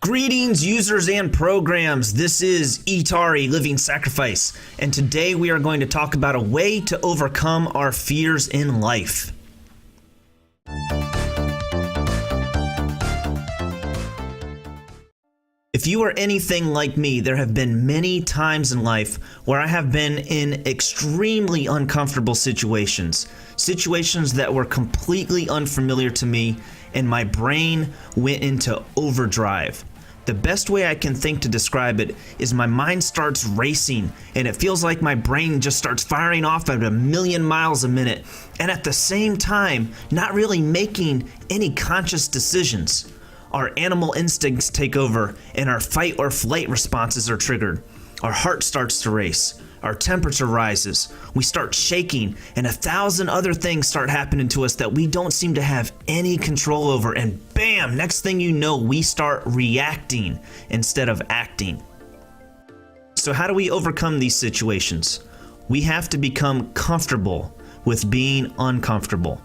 Greetings, users and programs. This is Etari L1v1ngSacr1f1ce, and today we are going to talk about a way to overcome our fears in life. If you are anything like me, there have been many times in life where I have been in extremely uncomfortable situations that were completely unfamiliar to me, and my brain went into overdrive. The best way I can think to describe it is my mind starts racing, and it feels like my brain just starts firing off at 1,000,000 miles a minute, and at the same time, not really making any conscious decisions. Our animal instincts take over, and our fight or flight responses are triggered. Our heart starts to race. Our temperature rises. We start shaking, and 1,000 other things start happening to us that we don't seem to have any control over. And bam, next thing you know, we start reacting instead of acting. So how do we overcome these situations? We have to become comfortable with being uncomfortable.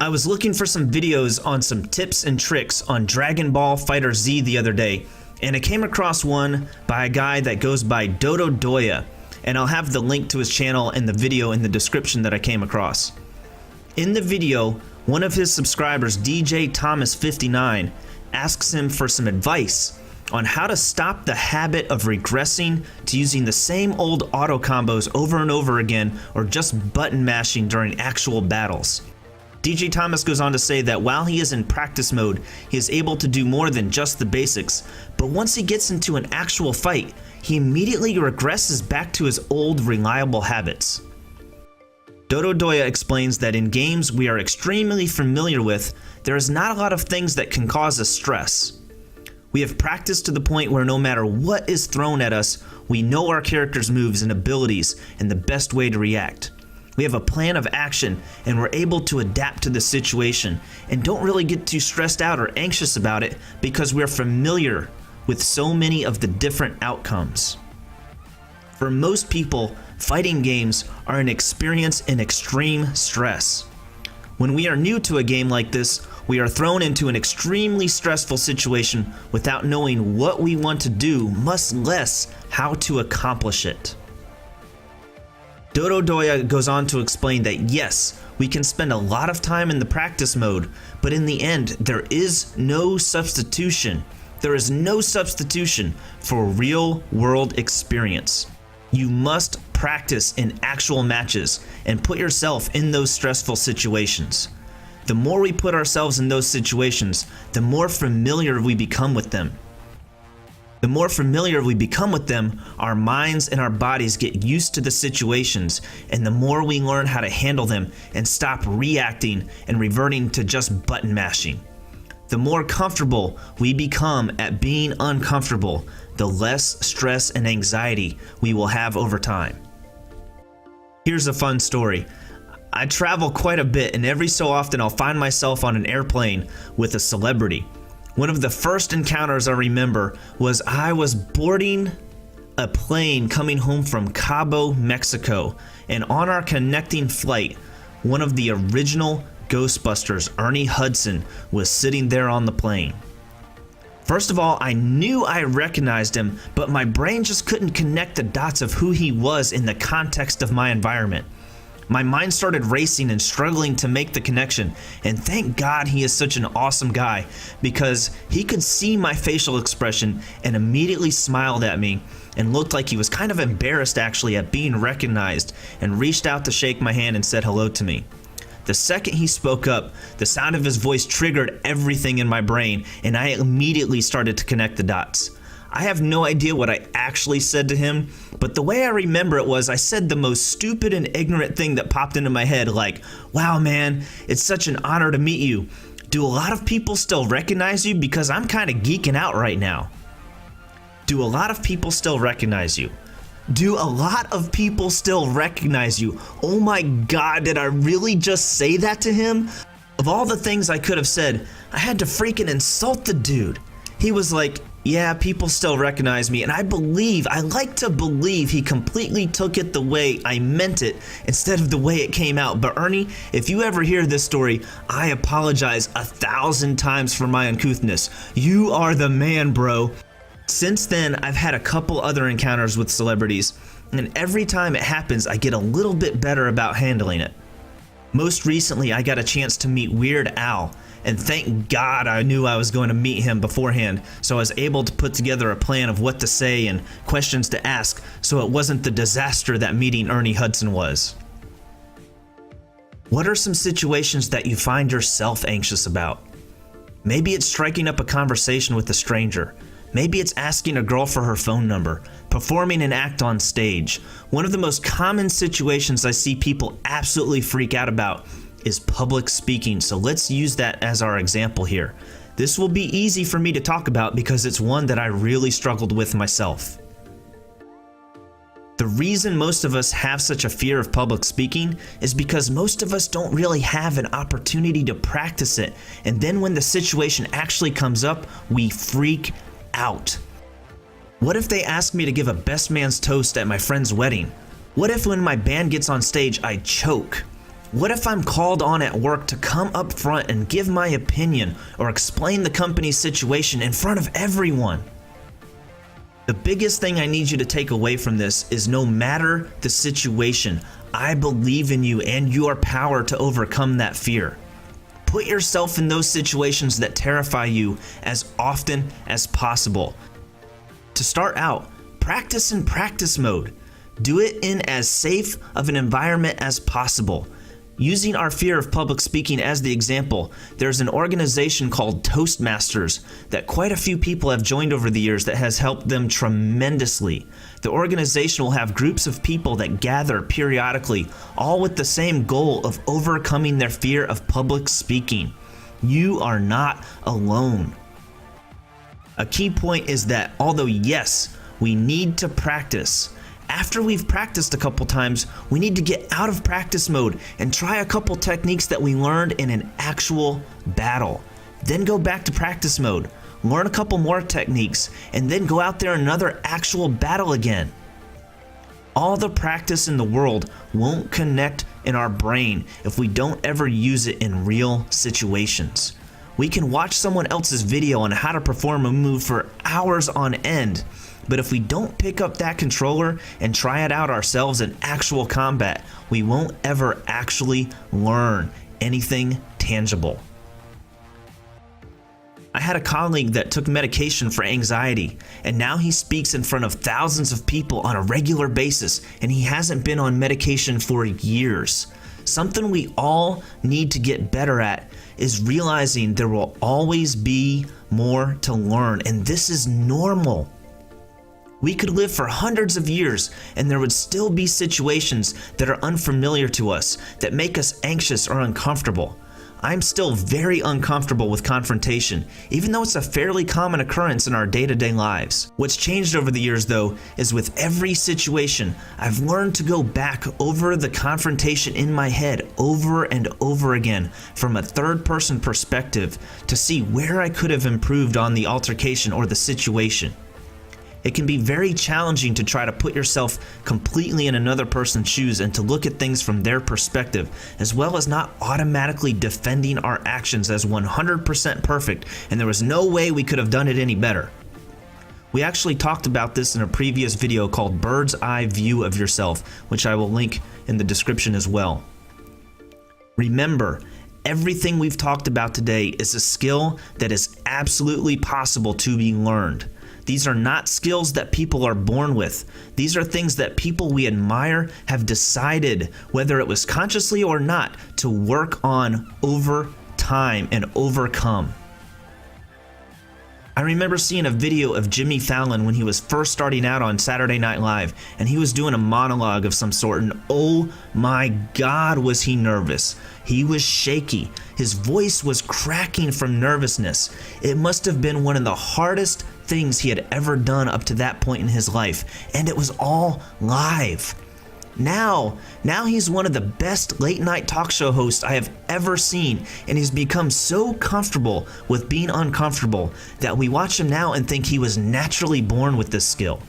I was looking for some videos on some tips and tricks on DragonBall FighterZ the other day, and I came across one by a guy that goes by DotoDoya, and I'll have the link to his channel and the video in the description that I came across. In the video, one of his subscribers, DJ Thomas59, asks him for some advice on how to stop the habit of regressing to using the same old auto combos over and over again, or just button mashing during actual battles. DJ Thomas goes on to say that while he is in practice mode, he is able to do more than just the basics, but once he gets into an actual fight, he immediately regresses back to his old reliable habits. DotoDoya explains that in games we are extremely familiar with, there is not a lot of things that can cause us stress. We have practiced to the point where no matter what is thrown at us, we know our character's moves and abilities and the best way to react. We have a plan of action, and we're able to adapt to the situation and don't really get too stressed out or anxious about it because we're familiar with so many of the different outcomes. For most people, fighting games are an experience in extreme stress. When we are new to a game like this, we are thrown into an extremely stressful situation without knowing what we want to do, much less how to accomplish it. DotoDoya goes on to explain that yes, we can spend a lot of time in the practice mode, but in the end, there is no substitution. There is no substitution for real-world experience. You must practice in actual matches and put yourself in those stressful situations. The more we put ourselves in those situations, the more familiar we become with them. The more familiar we become with them, our minds and our bodies get used to the situations, and the more we learn how to handle them and stop reacting and reverting to just button mashing. The more comfortable we become at being uncomfortable, the less stress and anxiety we will have over time. Here's a fun story. I travel quite a bit, and every so often I'll find myself on an airplane with a celebrity. One of the first encounters I remember was I was boarding a plane coming home from Cabo, Mexico, and on our connecting flight, one of the original Ghostbusters, Ernie Hudson, was sitting there on the plane. First of all, I knew I recognized him, but my brain just couldn't connect the dots of who he was in the context of my environment. My mind started racing and struggling to make the connection, and thank God he is such an awesome guy, because he could see my facial expression and immediately smiled at me and looked like he was kind of embarrassed actually at being recognized, and reached out to shake my hand and said hello to me. The second he spoke up, the sound of his voice triggered everything in my brain, and I immediately started to connect the dots. I have no idea what I actually said to him, but the way I remember it was I said the most stupid and ignorant thing that popped into my head, like, "Wow man, it's such an honor to meet you. Do a lot of people still recognize you? Because I'm kind of geeking out right now." Do a lot of people still recognize you? Do a lot of people still recognize you? Oh my God, did I really just say that to him? Of all the things I could have said, I had to freaking insult the dude. He was like, Yeah, people still recognize me, and I like to believe he completely took it the way I meant it instead of the way it came out. But Ernie, if you ever hear this story, I apologize 1,000 times for my uncouthness. You are the man, bro. Since then, I've had a couple other encounters with celebrities, and every time it happens, I get a little bit better about handling it. Most recently, I got a chance to meet Weird Al, and thank God I knew I was going to meet him beforehand, so I was able to put together a plan of what to say and questions to ask, so it wasn't the disaster that meeting Ernie Hudson was. What are some situations that you find yourself anxious about? Maybe it's striking up a conversation with a stranger. Maybe it's asking a girl for her phone number, performing an act on stage. One of the most common situations I see people absolutely freak out about is public speaking, so let's use that as our example here. This will be easy for me to talk about because it's one that I really struggled with myself. The reason most of us have such a fear of public speaking is because most of us don't really have an opportunity to practice it, and then when the situation actually comes up, we freak out. What if they ask me to give a best man's toast at my friend's wedding? What if when my band gets on stage, I choke? What if I'm called on at work to come up front and give my opinion or explain the company's situation in front of everyone? The biggest thing I need you to take away from this is no matter the situation, I believe in you and your power to overcome that fear. Put yourself in those situations that terrify you as often as possible. To start out, practice in practice mode. Do it in as safe of an environment as possible. Using our fear of public speaking as the example, there's an organization called ToastMasters that quite a few people have joined over the years that has helped them tremendously. The organization will have groups of people that gather periodically, all with the same goal of overcoming their fear of public speaking. You are not alone. A key point is that although yes, we need to practice, after we've practiced a couple times, we need to get out of practice mode and try a couple techniques that we learned in an actual battle. Then go back to practice mode, learn a couple more techniques, and then go out there in another actual battle again. All the practice in the world won't connect in our brain if we don't ever use it in real situations. We can watch someone else's video on how to perform a move for hours on end, but if we don't pick up that controller and try it out ourselves in actual combat, we won't ever actually learn anything tangible. I had a colleague that took medication for anxiety, and now he speaks in front of thousands of people on a regular basis, and he hasn't been on medication for years. Something we all need to get better at is realizing there will always be more to learn, and this is normal. We could live for hundreds of years and there would still be situations that are unfamiliar to us, that make us anxious or uncomfortable. I'm still very uncomfortable with confrontation, even though it's a fairly common occurrence in our day-to-day lives. What's changed over the years though, is with every situation, I've learned to go back over the confrontation in my head over and over again from a third-person perspective to see where I could have improved on the altercation or the situation. It can be very challenging to try to put yourself completely in another person's shoes and to look at things from their perspective, as well as not automatically defending our actions as 100% perfect and there was no way we could have done it any better. We actually talked about this in a previous video called Bird's Eye View of Yourself, which I will link in the description as well. Remember, everything we've talked about today is a skill that is absolutely possible to be learned. These are not skills that people are born with. These are things that people we admire have decided, whether it was consciously or not, to work on over time and overcome. I remember seeing a video of Jimmy Fallon when he was first starting out on Saturday Night Live, and he was doing a monologue of some sort, and oh my God was he nervous. He was shaky. His voice was cracking from nervousness. It must have been one of the hardest things he had ever done up to that point in his life, and it was all live. Now he's one of the best late night talk show hosts I have ever seen, and he's become so comfortable with being uncomfortable that we watch him now and think he was naturally born with this skill.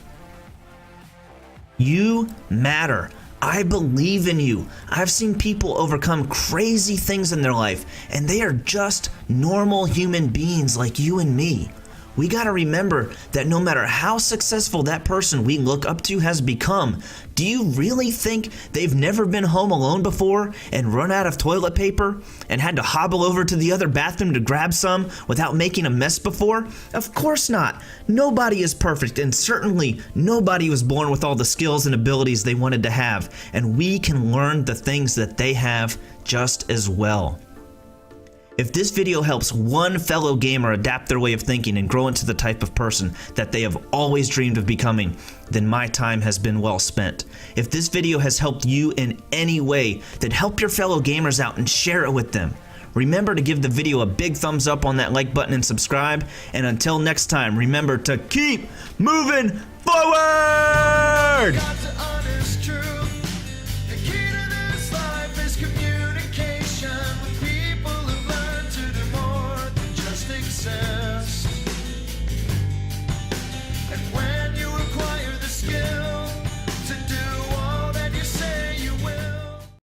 You matter. I believe in you. I've seen people overcome crazy things in their life, and they are just normal human beings like you and me. We gotta remember that no matter how successful that person we look up to has become, do you really think they've never been home alone before and run out of toilet paper and had to hobble over to the other bathroom to grab some without making a mess before? Of course not. Nobody is perfect, and certainly nobody was born with all the skills and abilities they wanted to have, and we can learn the things that they have just as well. If this video helps one fellow gamer adapt their way of thinking and grow into the type of person that they have always dreamed of becoming, then my time has been well spent. If this video has helped you in any way, then help your fellow gamers out and share it with them. Remember to give the video a big thumbs up on that like button and subscribe, and until next time, remember to keep moving forward!